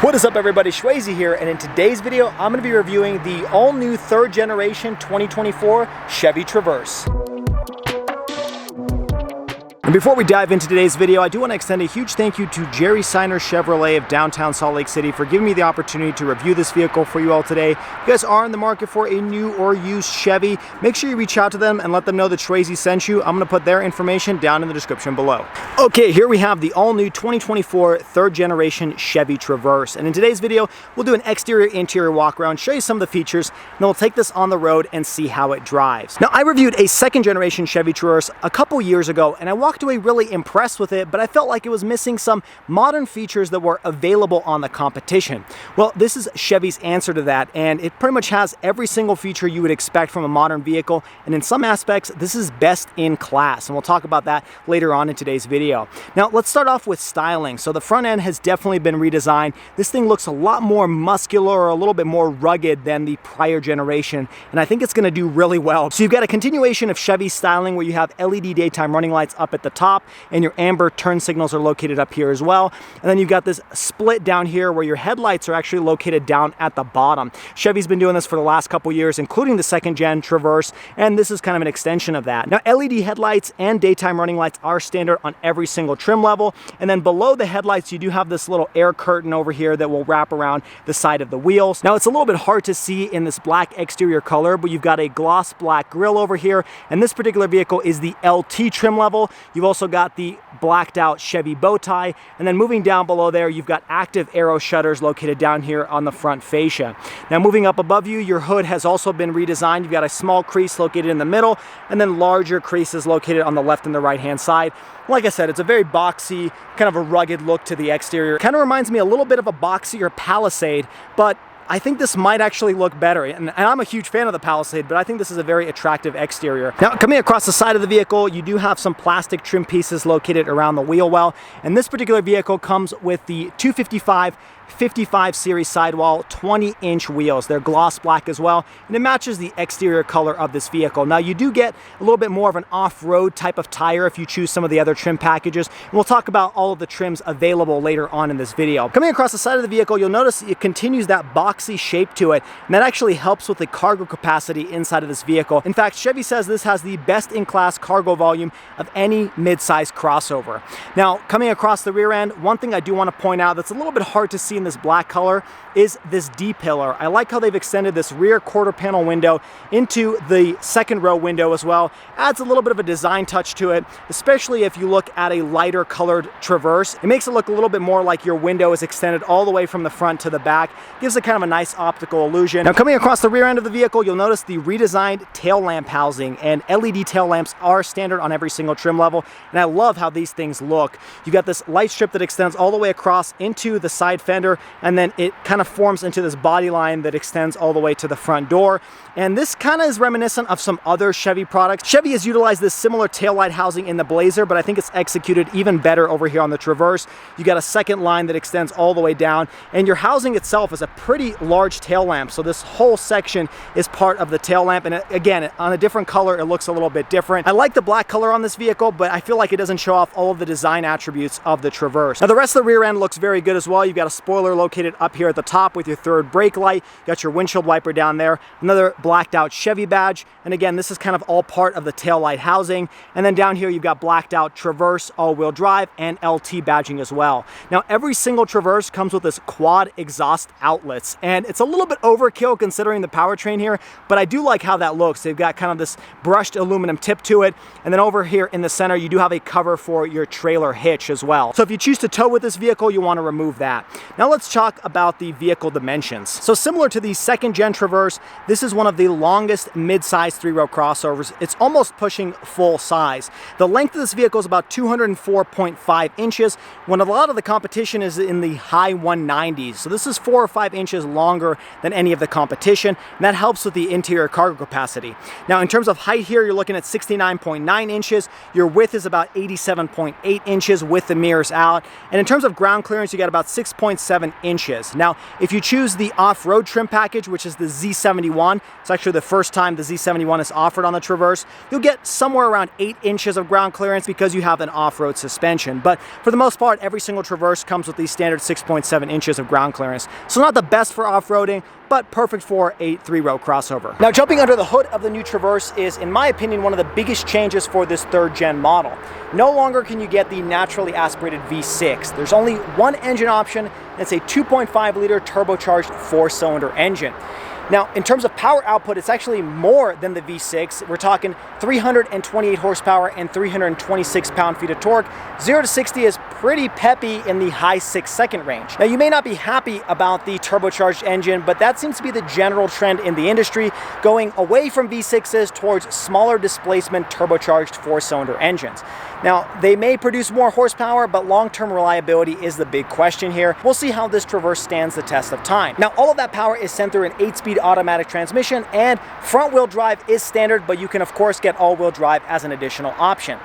What is up, everybody? SchwayZ here, and in today's video I'm going to be reviewing the all-new third generation 2024 Chevy Traverse. And before we dive into today's video, I do want to extend a huge thank you to Jerry Seiner Chevrolet of downtown Salt Lake City for giving me the opportunity to review this vehicle for you all today. If you guys are in the market for a new or used Chevy, make sure you reach out to them and let them know that SchwayZ sent you. I'm going to put their information down in the description below. Okay, here we have the all-new 2024 third generation Chevy Traverse. And in today's video, we'll do an exterior-interior walk around, show you some of the features, and then we'll take this on the road and see how it drives. Now, I reviewed a second generation Chevy Traverse a couple years ago, and I walked away really impressed with it, but I felt like it was missing some modern features that were available on the competition. Well, this is Chevy's answer to that, and it pretty much has every single feature you would expect from a modern vehicle, and in some aspects, this is best in class, and we'll talk about that later on in today's video. Now, let's start off with styling. So the front end has definitely been redesigned. This thing looks a lot more muscular or a little bit more rugged than the prior generation, and I think it's going to do really well. So you've got a continuation of Chevy styling where you have LED daytime running lights up at the top, and your amber turn signals are located up here as well. And then you've got this split down here where your headlights are actually located down at the bottom. Chevy's been doing this for the last couple years, including the second gen Traverse, and this is kind of an extension of that. Now, LED headlights and daytime running lights are standard on every single trim level, and then below the headlights you do have this little air curtain over here that will wrap around the side of the wheels. Now, it's a little bit hard to see in this black exterior color, but you've got a gloss black grille over here, and this particular vehicle is the LT trim level. You've also got the blacked out Chevy bow tie, and then moving down below there you've got active aero shutters located down here on the front fascia. Now, moving up above you, your hood has also been redesigned. You've got a small crease located in the middle, and then larger creases located on the left and the right hand side. Like I said, it's a very boxy, kind of a rugged look to the exterior. Kind of reminds me a little bit of a boxier Palisade, but I think this might actually look better, and I'm a huge fan of the Palisade, but I think this is a very attractive exterior. Now, coming across the side of the vehicle, you do have some plastic trim pieces located around the wheel well, and this particular vehicle comes with the 255 series sidewall 20-inch wheels. They're gloss black as well, and it matches the exterior color of this vehicle. Now, you do get a little bit more of an off-road type of tire if you choose some of the other trim packages, and we'll talk about all of the trims available later on in this video. Coming across the side of the vehicle, you'll notice it continues that boxy shape to it, and that actually helps with the cargo capacity inside of this vehicle. In fact, Chevy says this has the best-in-class cargo volume of any mid-size crossover. Now, coming across the rear end, one thing I do want to point out that's a little bit hard to see in this black color is this D-pillar. I like how they've extended this rear quarter panel window into the second row window as well. Adds a little bit of a design touch to it, especially if you look at a lighter colored Traverse. It makes it look a little bit more like your window is extended all the way from the front to the back. Gives it kind of a nice optical illusion. Now, coming across the rear end of the vehicle, you'll notice the redesigned tail lamp housing, and LED tail lamps are standard on every single trim level, and I love how these things look. You got this light strip that extends all the way across into the side fender, and then it kind of forms into this body line that extends all the way to the front door. And this kind of is reminiscent of some other Chevy products. Chevy has utilized this similar taillight housing in the Blazer, but I think it's executed even better over here on the Traverse. You got a second line that extends all the way down, and your housing itself is a pretty large tail lamp. So this whole section is part of the tail lamp, and again, on a different color, it looks a little bit different. I like the black color on this vehicle, but I feel like it doesn't show off all of the design attributes of the Traverse. Now, the rest of the rear end looks very good as well. You've got a spoiler located up here at the top with your third brake light. You got your windshield wiper down there, another blacked out Chevy badge, and again, this is kind of all part of the tail light housing. And then down here you've got blacked out Traverse all-wheel drive and LT badging as well. Now, every single Traverse comes with this quad exhaust outlets, and it's a little bit overkill considering the powertrain here, but I do like how that looks. They've got kind of this brushed aluminum tip to it, and then over here in the center you do have a cover for your trailer hitch as well. So if you choose to tow with this vehicle, you want to remove that. Now let's talk about the vehicle dimensions. So similar to the second gen Traverse, this is one of the longest mid-size three-row crossovers. It's almost pushing full size. The length of this vehicle is about 204.5 inches, when a lot of the competition is in the high 190s. So this is 4 or 5 inches longer than any of the competition, and that helps with the interior cargo capacity. Now, in terms of height here, you're looking at 69.9 inches. Your width is about 87.8 inches with the mirrors out. And in terms of ground clearance, you got about 6.7 inches. Now, if you choose the off-road trim package, which is the Z71, it's actually the first time the Z71 is offered on the Traverse, you'll get somewhere around 8 inches of ground clearance because you have an off-road suspension. But for the most part, every single Traverse comes with the standard 6.7 inches of ground clearance. So not the best for off-roading, but perfect for a 3-row crossover. Now, jumping under the hood of the new Traverse is, in my opinion, one of the biggest changes for this 3rd gen model. No longer can you get the naturally aspirated V6. There's only one engine option, and it's a 2.5 liter turbocharged 4-cylinder engine. Now, in terms of power output, it's actually more than the V6. We're talking 328 horsepower and 326 pound-feet of torque. 0 to 60 is pretty peppy in the high 6-second range. Now, you may not be happy about the turbocharged engine, but that seems to be the general trend in the industry, going away from V6s towards smaller displacement turbocharged 4-cylinder engines. Now, they may produce more horsepower, but long-term reliability is the big question here. We'll see how this Traverse stands the test of time. Now, all of that power is sent through an 8-speed automatic transmission, and front-wheel drive is standard, but you can, of course, get all-wheel drive as an additional option.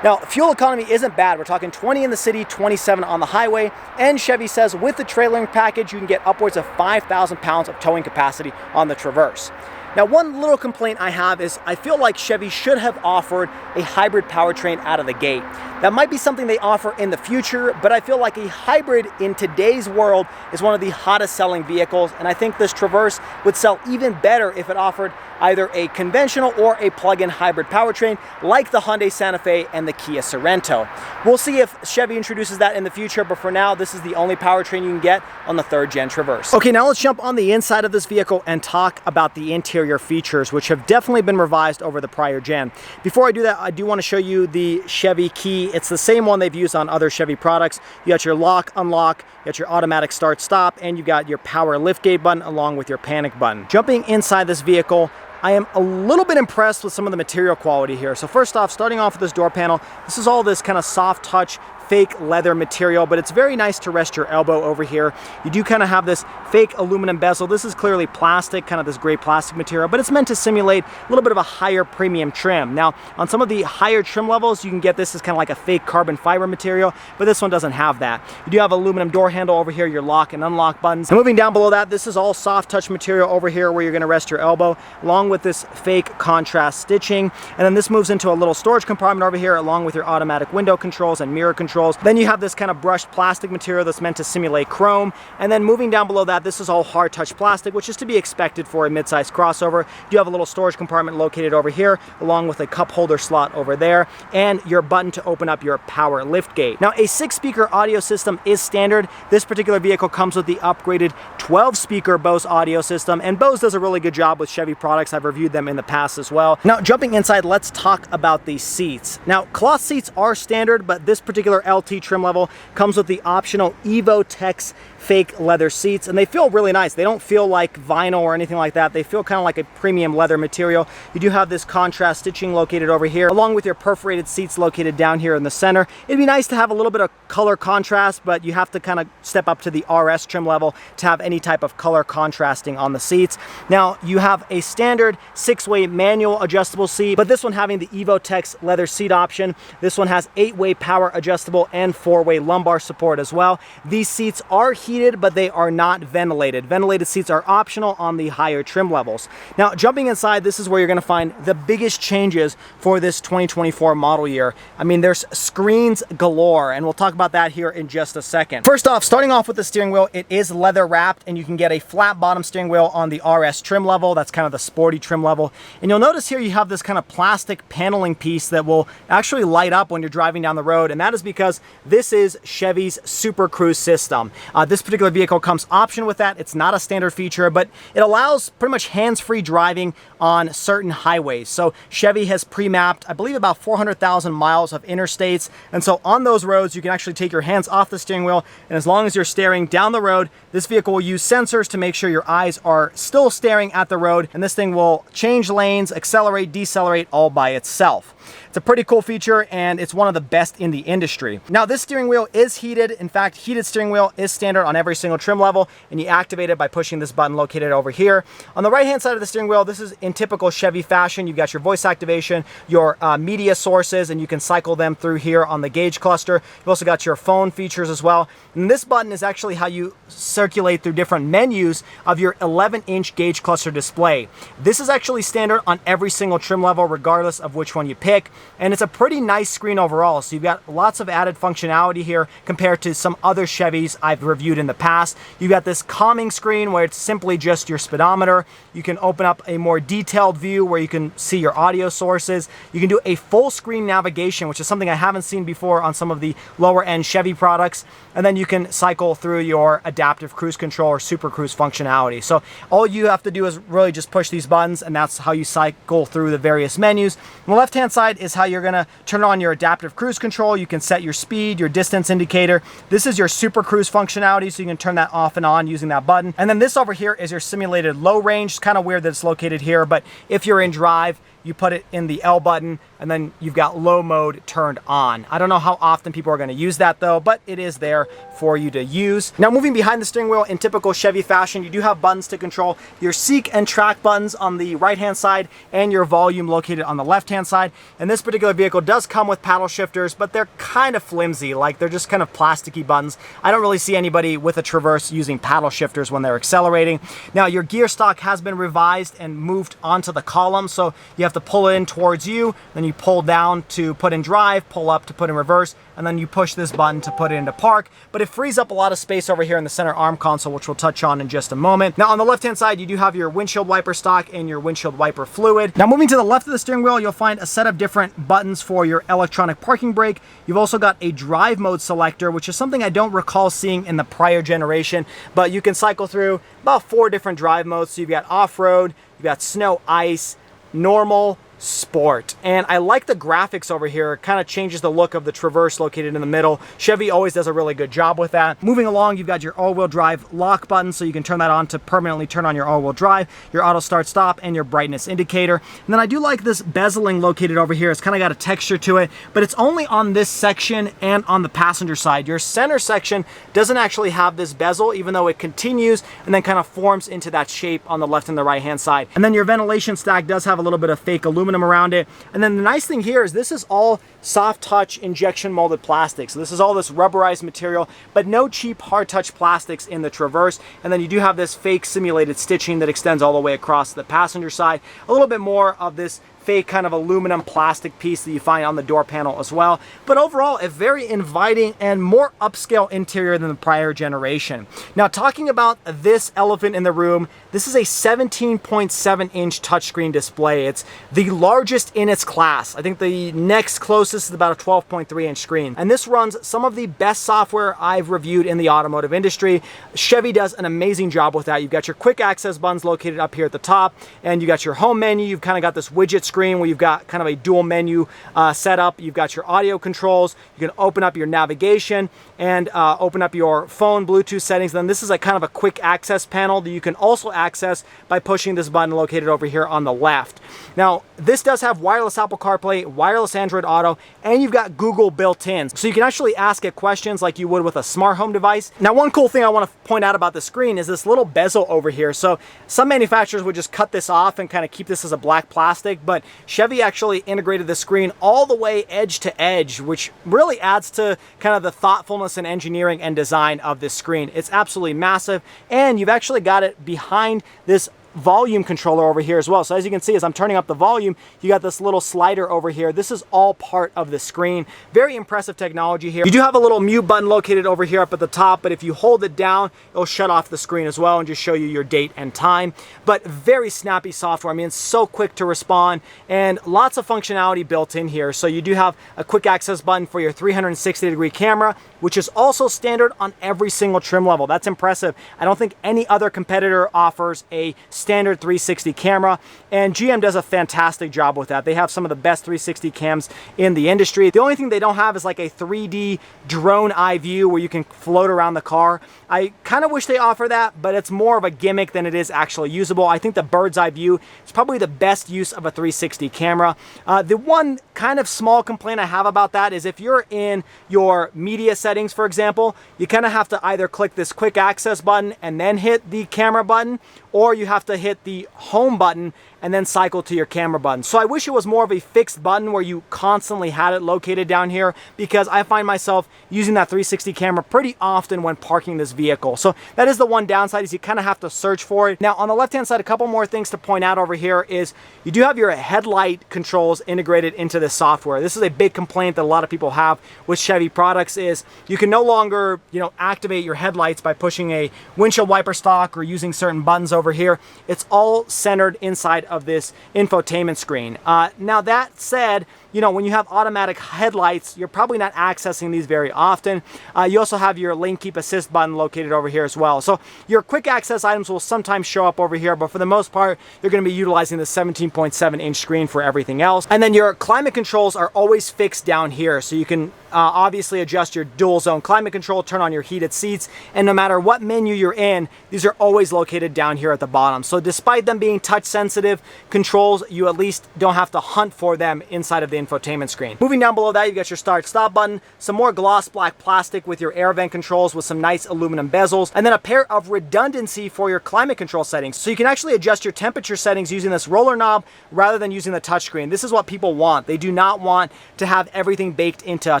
Now, fuel economy isn't bad. We're talking 20 in the city, 27 on the highway, and Chevy says with the trailering package, you can get upwards of 5,000 pounds of towing capacity on the Traverse. Now, one little complaint I have is I feel like Chevy should have offered a hybrid powertrain out of the gate. That might be something they offer in the future, but I feel like a hybrid in today's world is one of the hottest selling vehicles, and I think this Traverse would sell even better if it offered either a conventional or a plug-in hybrid powertrain like the Hyundai Santa Fe and the Kia Sorento. We'll see if Chevy introduces that in the future, but for now, this is the only powertrain you can get on the 3rd gen Traverse. Okay, now let's jump on the inside of this vehicle and talk about the interior features, which have definitely been revised over the prior gen. Before I do that, I do want to show you the Chevy key. It's the same one they've used on other Chevy products. You got your lock, unlock, you got your automatic start stop, and you got your power liftgate button along with your panic button. Jumping inside this vehicle, I am a little bit impressed with some of the material quality here. So first off, starting off with this door panel, this is all this kind of soft touch fake leather material, but it's very nice to rest your elbow over here. You do kind of have this fake aluminum bezel. This is clearly plastic, kind of this gray plastic material, but it's meant to simulate a little bit of a higher premium trim. Now, on some of the higher trim levels, you can get this as kind of like a fake carbon fiber material, but this one doesn't have that. You do have aluminum door handle over here, your lock and unlock buttons. And moving down below that, this is all soft touch material over here where you're going to rest your elbow, along with this fake contrast stitching. And then this moves into a little storage compartment over here, along with your automatic window controls and mirror controls. Then you have this kind of brushed plastic material that's meant to simulate chrome. And then moving down below that, this is all hard touch plastic, which is to be expected for a midsize crossover. You have a little storage compartment located over here, along with a cup holder slot over there, and your button to open up your power lift gate. Now, a 6-speaker audio system is standard. This particular vehicle comes with the upgraded 12-speaker Bose audio system, and Bose does a really good job with Chevy products. I've reviewed them in the past as well. Now, jumping inside, let's talk about the seats. Now, cloth seats are standard, but this particular LT trim level comes with the optional Evo Tex fake leather seats, and they feel really nice. They don't feel like vinyl or anything like that. They feel kind of like a premium leather material. You do have this contrast stitching located over here, along with your perforated seats located down here in the center. It'd be nice to have a little bit of color contrast, but you have to kind of step up to the RS trim level to have any type of color contrasting on the seats. Now, you have a standard 6-way manual adjustable seat, but this one having the Evo Tex leather seat option. This one has 8-way power adjustable and 4-way lumbar support as well. These seats are heated, but they are not ventilated. Ventilated seats are optional on the higher trim levels. Now, jumping inside, this is where you're going to find the biggest changes for this 2024 model year. I mean, there's screens galore, and we'll talk about that here in just a second. First off, starting off with the steering wheel, it is leather wrapped, and you can get a flat bottom steering wheel on the RS trim level. That's kind of the sporty trim level. And you'll notice here you have this kind of plastic paneling piece that will actually light up when you're driving down the road, and that is because this is Chevy's Super Cruise system. This particular vehicle comes option with that. It's not a standard feature, but it allows pretty much hands-free driving on certain highways. So Chevy has pre-mapped, I believe, about 400,000 miles of interstates. And so on those roads, you can actually take your hands off the steering wheel. And as long as you're staring down the road, this vehicle will use sensors to make sure your eyes are still staring at the road. And this thing will change lanes, accelerate, decelerate all by itself. It's a pretty cool feature, and it's one of the best in the industry. degree. Now this steering wheel is heated. In fact, heated steering wheel is standard on every single trim level, and you activate it by pushing this button located over here. On the right hand side of the steering wheel, this is in typical Chevy fashion. You've got your voice activation, your media sources, and you can cycle them through here on the gauge cluster. You've also got your phone features as well. And this button is actually how you circulate through different menus of your 11-inch gauge cluster display. This is actually standard on every single trim level, regardless of which one you pick. And it's a pretty nice screen overall. So you've got lots of added functionality here compared to some other Chevys I've reviewed in the past. You've got this calming screen where it's simply just your speedometer. You can open up a more detailed view where you can see your audio sources. You can do a full screen navigation, which is something I haven't seen before on some of the lower end Chevy products. And then you can cycle through your adaptive cruise control or super cruise functionality. So all you have to do is really just push these buttons, and that's how you cycle through the various menus. On the left hand side is how you're gonna turn on your adaptive cruise control. You can set your speed, your distance indicator. This is your super cruise functionality, so you can turn that off and on using that button. And then this over here is your simulated low range. It's kind of weird that it's located here, but if you're in drive, you put it in the L button, and then you've got low mode turned on. I don't know how often people are going to use that though, but it is there for you to use. Now moving behind the steering wheel in typical Chevy fashion, you do have buttons to control your seek and track buttons on the right hand side and your volume located on the left hand side. And this particular vehicle does come with paddle shifters, but they're kind of flimsy, like they're just kind of plasticky buttons. I don't really see anybody with a Traverse using paddle shifters when they're accelerating. Now your gear stock has been revised and moved onto the column, so you have to pull it in towards you, then you pull down to put in drive, pull up to put in reverse, and then you push this button to put it into park. But it frees up a lot of space over here in the center arm console, which we'll touch on in just a moment. Now on the left hand side, you do have your windshield wiper stock and your windshield wiper fluid. Now moving to the left of the steering wheel, you'll find a set of different buttons for your electronic parking brake. You've also got a drive mode selector, which is something I don't recall seeing in the prior generation, but you can cycle through about 4 different drive modes. So you've got off-road, you've got snow, ice, normal, sport. And I like the graphics over here. It kind of changes the look of the Traverse located in the middle. Chevy always does a really good job with that. Moving along, you've got your all-wheel drive lock button, so you can turn that on to permanently turn on your all-wheel drive, your auto start stop, and your brightness indicator. And then I do like this bezeling located over here. It's kind of got a texture to it, but it's only on this section and on the passenger side. Your center section doesn't actually have this bezel, even though it continues and then kind of forms into that shape on the left and the right hand side. And then your ventilation stack does have a little bit of fake aluminum around it. And then the nice thing here is this is all soft touch injection molded plastic. So this is all this rubberized material, but no cheap hard touch plastics in the Traverse. And then you do have this fake simulated stitching that extends all the way across the passenger side. A little bit more of this fake kind of aluminum plastic piece that you find on the door panel as well. But overall, a very inviting and more upscale interior than the prior generation. Now, talking about this elephant in the room, this is a 17.7-inch touchscreen display. It's the largest in its class. I think the next closest is about a 12.3-inch screen. And this runs some of the best software I've reviewed in the automotive industry. Chevy does an amazing job with that. You've got your quick access buttons located up here at the top, and you got your home menu. You've kind of got this widget screen where you've got kind of a dual menu setup. You've got your audio controls. You can open up your navigation and open up your phone Bluetooth settings. Then this is a kind of a quick access panel that you can also access by pushing this button located over here on the left. Now, this does have wireless Apple CarPlay, wireless Android Auto, and you've got Google built in. So you can actually ask it questions like you would with a smart home device. Now, one cool thing I want to point out about the screen is this little bezel over here. So some manufacturers would just cut this off and kind of keep this as a black plastic, but Chevy actually integrated the screen all the way edge to edge, which really adds to kind of the thoughtfulness and engineering and design of this screen. It's absolutely massive, and you've actually got it behind this volume controller over here as well. So as you can see, as I'm turning up the volume, you got this little slider over here. This is all part of the screen. Very impressive technology here. You do have a little mute button located over here up at the top, but if you hold it down, it'll shut off the screen as well and just show you your date and time. But very snappy software. I mean, it's so quick to respond and lots of functionality built in here. So you do have a quick access button for your 360-degree camera, which is also standard on every single trim level. That's impressive. I don't think any other competitor offers a standard 360 camera, and GM does a fantastic job with that. They have some of the best 360 cams in the industry. The only thing they don't have is like a 3D drone eye view where you can float around the car. I kind of wish they offer that, but it's more of a gimmick than it is actually usable. I think the bird's eye view is probably the best use of a 360 camera. The one kind of small complaint I have about that is if you're in your media settings, for example, you kind of have to either click this quick access button and then hit the camera button, or you have to hit the home button and then cycle to your camera button. So I wish it was more of a fixed button where you constantly had it located down here, because I find myself using that 360 camera pretty often when parking this vehicle. So that is the one downside, is you kind of have to search for it. Now on the left hand side, a couple more things to point out over here is you do have your headlight controls integrated into this software. This is a big complaint that a lot of people have with Chevy products, is you can no longer, activate your headlights by pushing a windshield wiper stalk or using certain buttons over here. It's all centered inside of this infotainment screen. Now that said, when you have automatic headlights, you're probably not accessing these very often. You also have your lane keep assist button located over here as well. So your quick access items will sometimes show up over here, but for the most part, you're going to be utilizing the 17.7 inch screen for everything else. And then your climate controls are always fixed down here. So you can obviously adjust your dual zone climate control, turn on your heated seats, and no matter what menu you're in, these are always located down here at the bottom. So despite them being touch sensitive controls, you at least don't have to hunt for them inside of the infotainment screen. Moving down below that, you got your start stop button, some more gloss black plastic with your air vent controls with some nice aluminum bezels, and then a pair of redundancy for your climate control settings. So you can actually adjust your temperature settings using this roller knob rather than using the touchscreen. This is what people want. They do not want to have everything baked into a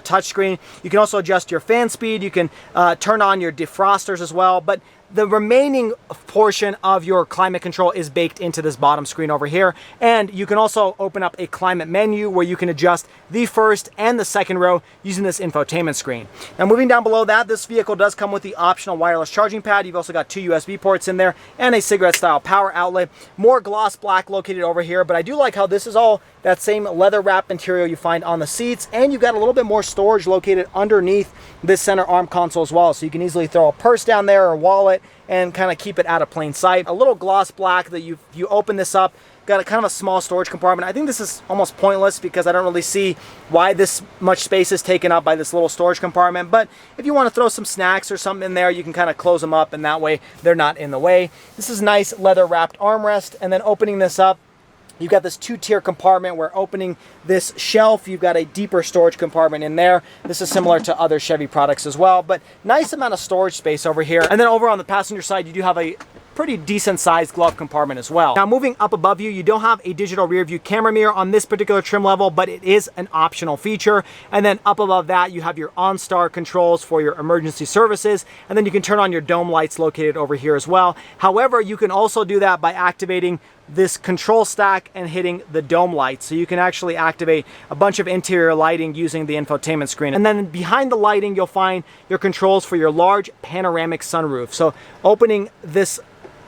touchscreen. You can also adjust your fan speed. You can turn on your defrosters as well, but the remaining portion of your climate control is baked into this bottom screen over here. And you can also open up a climate menu where you can adjust the first and the second row using this infotainment screen. Now moving down below that, this vehicle does come with the optional wireless charging pad. You've also got 2 USB ports in there and a cigarette style power outlet. More gloss black located over here, but I do like how this is all that same leather wrap material you find on the seats, and you've got a little bit more storage located underneath this center arm console as well, so you can easily throw a purse down there or a wallet and kind of keep it out of plain sight. A little gloss black that you open this up, got a kind of a small storage compartment. I think this is almost pointless because I don't really see why this much space is taken up by this little storage compartment, but if you want to throw some snacks or something in there, you can kind of close them up and that way they're not in the way. This is nice leather wrapped armrest, and then opening this up, you've got this 2-tier compartment where opening this shelf, you've got a deeper storage compartment in there. This is similar to other Chevy products as well, but nice amount of storage space over here. And then over on the passenger side, you do have a pretty decent sized glove compartment as well. Now moving up above you, you don't have a digital rear view camera mirror on this particular trim level, but it is an optional feature. And then up above that, you have your OnStar controls for your emergency services, and then you can turn on your dome lights located over here as well. However, you can also do that by activating this control stack and hitting the dome lights. So you can actually activate a bunch of interior lighting using the infotainment screen. And then behind the lighting, you'll find your controls for your large panoramic sunroof. So opening this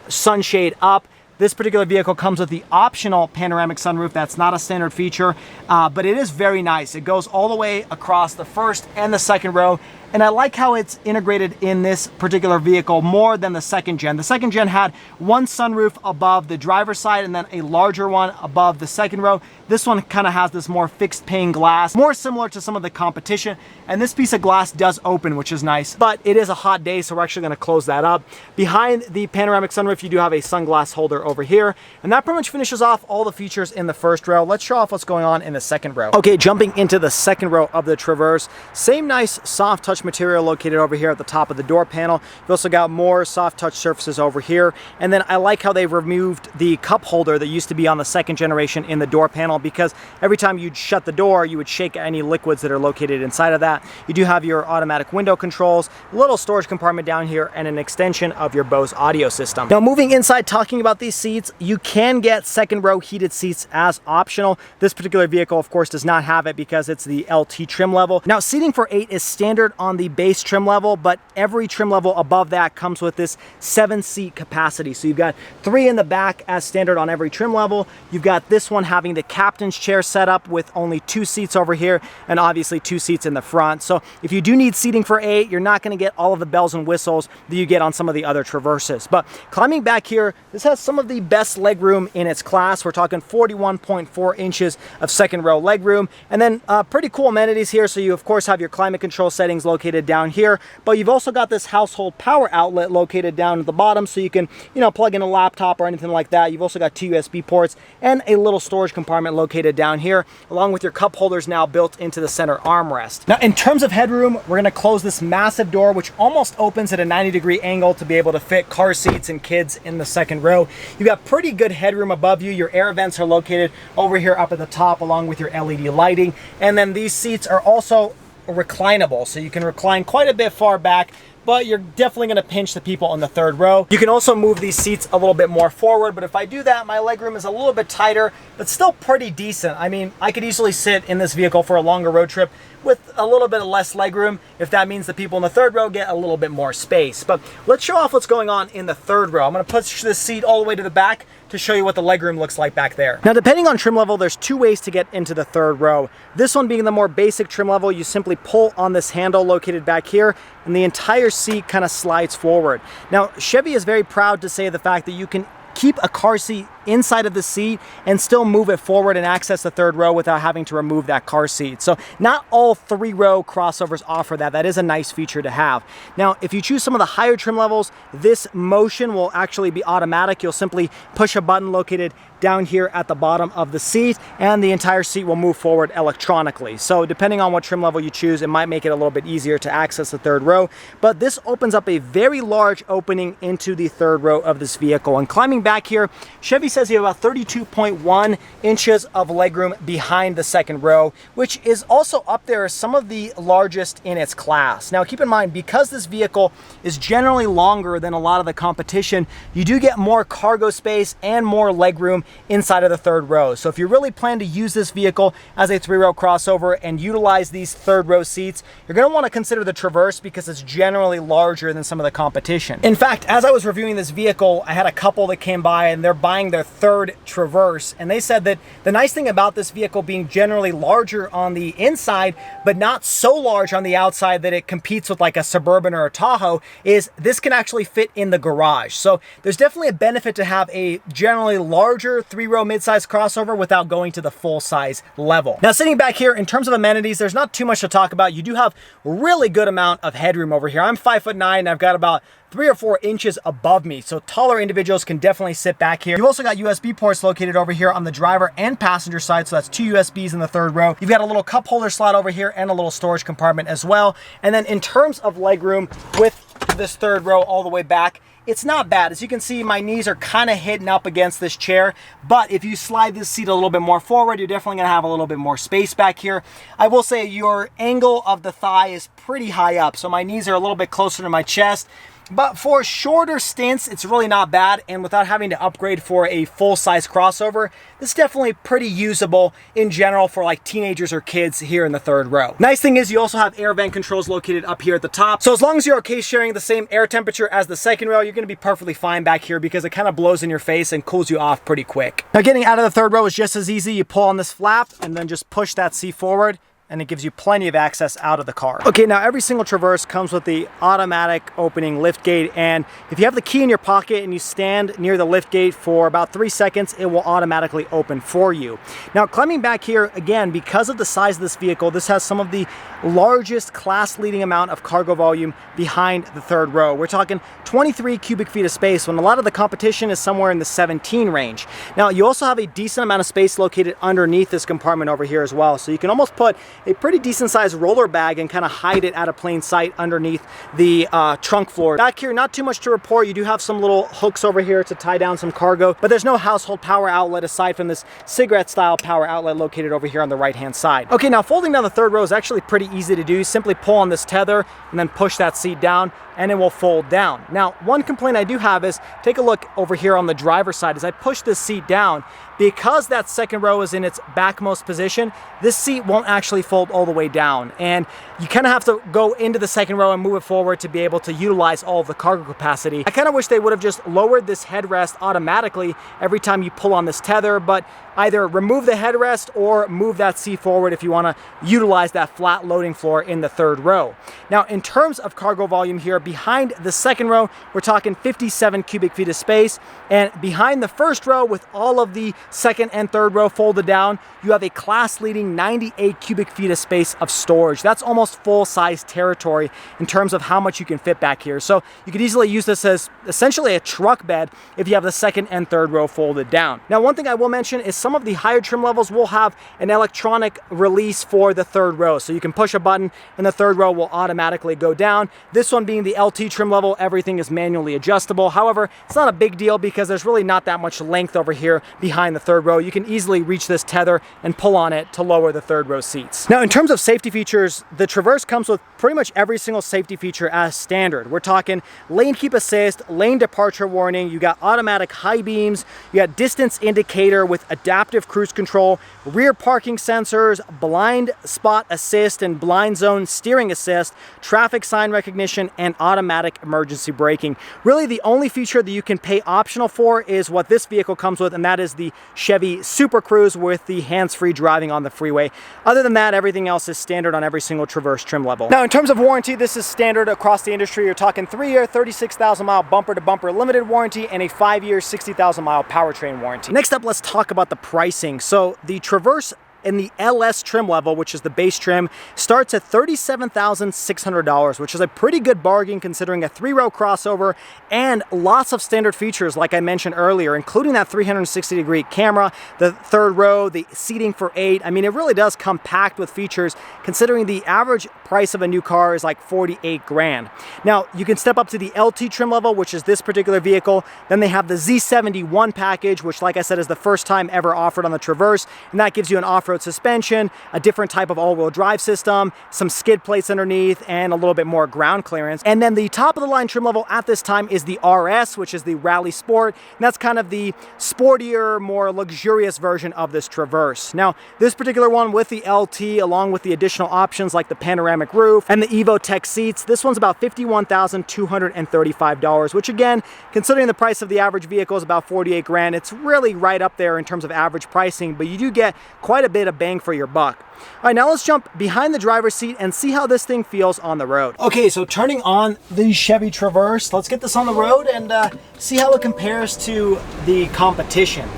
sunshade up, this particular vehicle comes with the optional panoramic sunroof. That's not a standard feature, but it is very nice. It goes all the way across the first and the second row. And I like how it's integrated in this particular vehicle more than the second gen. The second gen had one sunroof above the driver's side and then a larger one above the second row. This one kind of has this more fixed pane glass, more similar to some of the competition. And this piece of glass does open, which is nice, but it is a hot day, so we're actually gonna close that up. Behind the panoramic sunroof, you do have a sunglass holder over here. And that pretty much finishes off all the features in the first row. Let's show off what's going on in the second row. Okay, jumping into the second row of the Traverse, same nice soft touch material located over here at the top of the door panel. You've also got more soft touch surfaces over here. And then I like how they've removed the cup holder that used to be on the second generation in the door panel, because every time you'd shut the door, you would shake any liquids that are located inside of that. You do have your automatic window controls, a little storage compartment down here, and an extension of your Bose audio system. Now moving inside, talking about these seats, you can get second row heated seats as optional. This particular vehicle, of course, does not have it because it's the LT trim level. Now seating for 8 is standard on the base trim level, but every trim level above that comes with this 7-seat capacity. So you've got 3 in the back as standard on every trim level. You've got this one having the captain's chair set up with only 2 seats over here and obviously 2 seats in the front. So if you do need seating for 8, you're not going to get all of the bells and whistles that you get on some of the other Traverses. But climbing back here, this has some of of the best legroom in its class. We're talking 41.4 inches of second row legroom, and then pretty cool amenities here. So you of course have your climate control settings located down here, but you've also got this household power outlet located down at the bottom, so you can, you know, plug in a laptop or anything like that. You've also got 2 USB ports and a little storage compartment located down here, along with your cup holders now built into the center armrest. Now, in terms of headroom, we're going to close this massive door, which almost opens at a 90-degree angle to be able to fit car seats and kids in the second row. You've got pretty good headroom above you. Your air vents are located over here up at the top, along with your LED lighting. And then these seats are also reclinable, so you can recline quite a bit far back, but you're definitely going to pinch the people in the third row. You can also move these seats a little bit more forward, but if I do that, my legroom is a little bit tighter, but still pretty decent. I mean, I could easily sit in this vehicle for a longer road trip with a little bit less legroom, if that means the people in the third row get a little bit more space. But let's show off what's going on in the third row. I'm going to push this seat all the way to the back to show you what the legroom looks like back there. Now, depending on trim level, there's 2 ways to get into the third row. This one being the more basic trim level, you simply pull on this handle located back here, and the entire seat kind of slides forward. Now, Chevy is very proud to say the fact that you can keep a car seat inside of the seat and still move it forward and access the third row without having to remove that car seat. So not all 3-row crossovers offer that. That is a nice feature to have. Now, if you choose some of the higher trim levels, this motion will actually be automatic. You'll simply push a button located down here at the bottom of the seat, and the entire seat will move forward electronically. So depending on what trim level you choose, it might make it a little bit easier to access the third row. But this opens up a very large opening into the third row of this vehicle. And climbing back here, Chevy says you have about 32.1 inches of legroom behind the second row, which is also up there as some of the largest in its class. Now, keep in mind, because this vehicle is generally longer than a lot of the competition, you do get more cargo space and more legroom inside of the third row. So if you really plan to use this vehicle as a 3-row crossover and utilize these third row seats, you're going to want to consider the Traverse because it's generally larger than some of the competition. In fact, as I was reviewing this vehicle, I had a couple that came by and they're buying their third Traverse, and they said that the nice thing about this vehicle being generally larger on the inside but not so large on the outside that it competes with like a Suburban or a Tahoe is this can actually fit in the garage. So there's definitely a benefit to have a generally larger 3-row midsize crossover without going to the full-size level. Now, sitting back here, in terms of amenities, there's not too much to talk about. You do have really good amount of headroom over here. I'm 5'9", and I've got about 3 or 4 inches above me, so taller individuals can definitely sit back here. You've also got USB ports located over here on the driver and passenger side, so that's 2 USBs in the third row. You've got a little cup holder slot over here and a little storage compartment as well. And then in terms of legroom with this third row all the way back, it's not bad. As you can see, my knees are kind of hitting up against this chair, but if you slide this seat a little bit more forward, you're definitely going to have a little bit more space back here. I will say your angle of the thigh is pretty high up, so my knees are a little bit closer to my chest. But for shorter stints, it's really not bad, and without having to upgrade for a full-size crossover, this is definitely pretty usable in general for like teenagers or kids here in the third row. Nice thing is you also have air vent controls located up here at the top, so as long as you're okay sharing the same air temperature as the second row, you're going to be perfectly fine back here because it kind of blows in your face and cools you off pretty quick. Now, getting out of the third row is just as easy. You pull on this flap and then just push that seat forward, and it gives you plenty of access out of the car. Okay, now every single Traverse comes with the automatic opening lift gate, and if you have the key in your pocket and you stand near the lift gate for about 3 seconds, it will automatically open for you. Now, climbing back here, again, because of the size of this vehicle, this has some of the largest class-leading amount of cargo volume behind the third row. We're talking 23 cubic feet of space when a lot of the competition is somewhere in the 17 range. Now, you also have a decent amount of space located underneath this compartment over here as well, so you can almost put a pretty decent sized roller bag and kind of hide it out of plain sight underneath the trunk floor. Back here, not too much to report. You do have some little hooks over here to tie down some cargo, but there's no household power outlet aside from this cigarette style power outlet located over here on the right hand side. Okay, now folding down the third row is actually pretty easy to do. Simply pull on this tether and then push that seat down and it will fold down. Now, one complaint I do have is, take a look over here on the driver's side. As I push this seat down, because that second row is in its backmost position, this seat won't actually fold all the way down. And you kind of have to go into the second row and move it forward to be able to utilize all of the cargo capacity. I kind of wish they would have just lowered this headrest automatically every time you pull on this tether, but either remove the headrest or move that seat forward if you want to utilize that flat loading floor in the third row. Now, in terms of cargo volume here, behind the second row, we're talking 57 cubic feet of space, and behind the first row, with all of the second and third row folded down, you have a class-leading 98 cubic feet of space of storage. That's almost full-size territory in terms of how much you can fit back here. So you could easily use this as essentially a truck bed if you have the second and third row folded down. Now, one thing I will mention is some of the higher trim levels will have an electronic release for the third row. So you can push a button and the third row will automatically go down. This one being the LT trim level, everything is manually adjustable. However, it's not a big deal because there's really not that much length over here behind the third row. You can easily reach this tether and pull on it to lower the third row seats. Now, in terms of safety features, the Traverse comes with pretty much every single safety feature as standard. We're talking lane keep assist, lane departure warning, you got automatic high beams, you got distance indicator with adaptive cruise control, rear parking sensors, blind spot assist and blind zone steering assist, traffic sign recognition, and automatic emergency braking. Really, the only feature that you can pay optional for is what this vehicle comes with, and that is the Chevy Super Cruise with the hands-free driving on the freeway. Other than that, everything else is standard on every single Traverse trim level. Now, in terms of warranty, this is standard across the industry. You're talking 3-year, 36,000 mile bumper-to-bumper limited warranty and a 5-year, 60,000 mile powertrain warranty. Next up, let's talk about the pricing. So the Traverse in the LS trim level, which is the base trim, starts at $37,600, which is a pretty good bargain considering a 3-row crossover and lots of standard features like I mentioned earlier, including that 360-degree camera, the third row, the seating for 8. I mean, it really does come packed with features considering the average price of a new car is like 48 grand. Now, you can step up to the LT trim level, which is this particular vehicle. Then they have the Z71 package, which, like I said, is the first time ever offered on the Traverse, and that gives you an off-road suspension, a different type of all-wheel drive system, some skid plates underneath, and a little bit more ground clearance. And then the top of the line trim level at this time is the RS, which is the Rally Sport, and that's kind of the sportier, more luxurious version of this Traverse. Now, this particular one with the LT, along with the additional options like the panoramic roof and the Evo Tech seats, this one's about $51,235, which again, considering the price of the average vehicle is about 48 grand, it's really right up there in terms of average pricing, but you do get quite a bit of bang for your buck. All right, now let's jump behind the driver's seat and see how this thing feels on the road. Okay, so turning on the Chevy Traverse, let's get this on the road and see how it compares to the competition.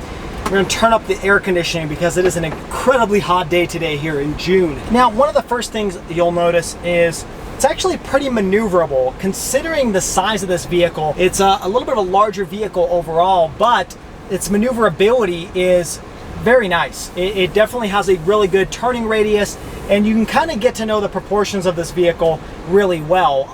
We're gonna turn up the air conditioning because it is an incredibly hot day today here in June. Now, one of the first things you'll notice is it's actually pretty maneuverable considering the size of this vehicle. It's a little bit of a larger vehicle overall, but its maneuverability is very nice. It definitely has a really good turning radius, and you can kind of get to know the proportions of this vehicle really well,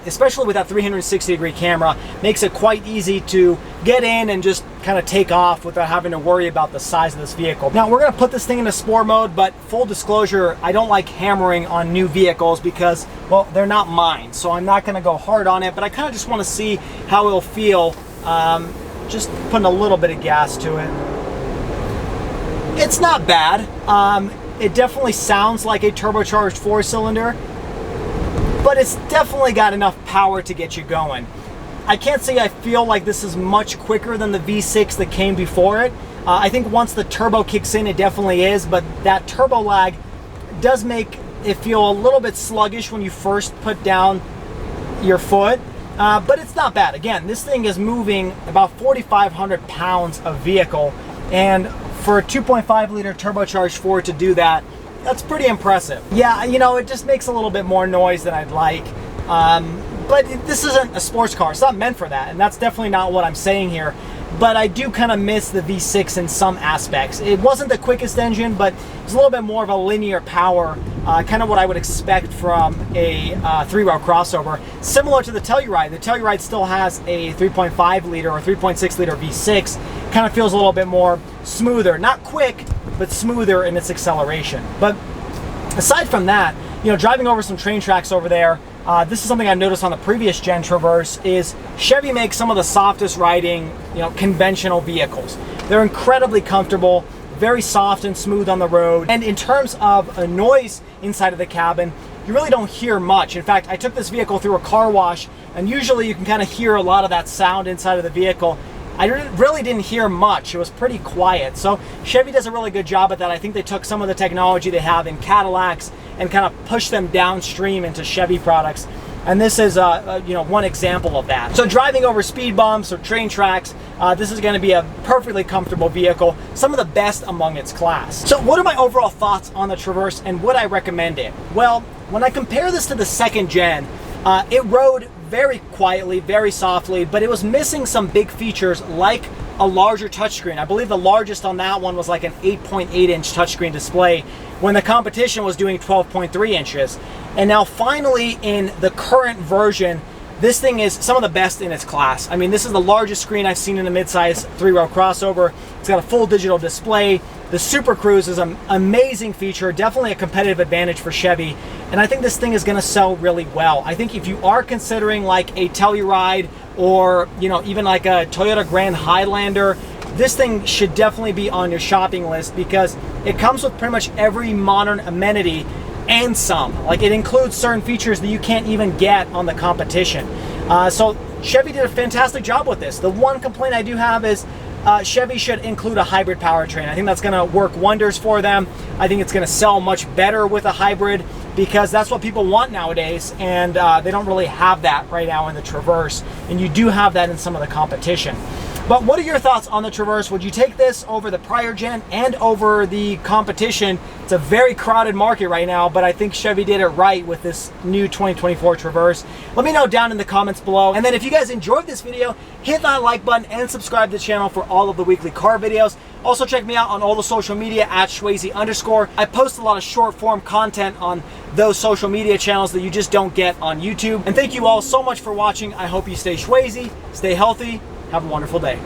especially with that 360-degree camera. Makes it quite easy to get in and just kind of take off without having to worry about the size of this vehicle. Now, we're going to put this thing into sport mode, but full disclosure, I don't like hammering on new vehicles because, well, they're not mine, so I'm not going to go hard on it, but I kind of just want to see how it'll feel just putting a little bit of gas to it. It's not bad. It definitely sounds like a turbocharged 4-cylinder, but it's definitely got enough power to get you going. I can't say I feel like this is much quicker than the V6 that came before it. I think once the turbo kicks in, it definitely is, but that turbo lag does make it feel a little bit sluggish when you first put down your foot, but it's not bad. Again, this thing is moving about 4,500 pounds of vehicle, and for a 2.5 liter turbocharged Ford to do that, that's pretty impressive. Yeah, you know, it just makes a little bit more noise than I'd like. But this isn't a sports car. It's not meant for that, and that's definitely not what I'm saying here. But I do kind of miss the V6 in some aspects. It wasn't the quickest engine, but it's a little bit more of a linear power, kind of what I would expect from a 3-row crossover. Similar to the Telluride. The Telluride still has a 3.5 liter or 3.6 liter V6. Kind of feels a little bit more smoother. Not quick, but smoother in its acceleration. But aside from that, you know, driving over some train tracks over there, this is something I noticed on the previous gen Traverse, is Chevy makes some of the softest riding, you know, conventional vehicles. They're incredibly comfortable, very soft and smooth on the road. And in terms of a noise inside of the cabin, you really don't hear much. In fact, I took this vehicle through a car wash, and usually you can kind of hear a lot of that sound inside of the vehicle. I really didn't hear much. It was pretty quiet. So Chevy does a really good job at that. I think they took some of the technology they have in Cadillacs and kind of pushed them downstream into Chevy products. And this is one example of that. So driving over speed bumps or train tracks, this is going to be a perfectly comfortable vehicle, some of the best among its class. So what are my overall thoughts on the Traverse, and would I recommend it? Well, when I compare this to the second gen, it rode very quietly, very softly, but it was missing some big features like a larger touchscreen. I believe the largest on that one was like an 8.8-inch touchscreen display when the competition was doing 12.3 inches. And now finally in the current version, this thing is some of the best in its class. I mean, this is the largest screen I've seen in a midsize 3-row crossover. It's got a full digital display. The Super Cruise is an amazing feature, definitely a competitive advantage for Chevy. And I think this thing is gonna sell really well. I think if you are considering like a Telluride or even like a Toyota Grand Highlander, this thing should definitely be on your shopping list because it comes with pretty much every modern amenity and some. Like, it includes certain features that you can't even get on the competition. So Chevy did a fantastic job with this. The one complaint I do have is Chevy should include a hybrid powertrain. I think that's gonna work wonders for them. I think it's gonna sell much better with a hybrid because that's what people want nowadays, and they don't really have that right now in the Traverse, and you do have that in some of the competition. But what are your thoughts on the Traverse? Would you take this over the prior gen and over the competition? It's a very crowded market right now, but I think Chevy did it right with this new 2024 Traverse. Let me know down in the comments below. And then if you guys enjoyed this video, hit that like button and subscribe to the channel for all of the weekly car videos. Also check me out on all the social media at SchwayZ_. I post a lot of short form content on those social media channels that you just don't get on YouTube. And thank you all so much for watching. I hope you stay SchwayZ, stay healthy, have a wonderful day.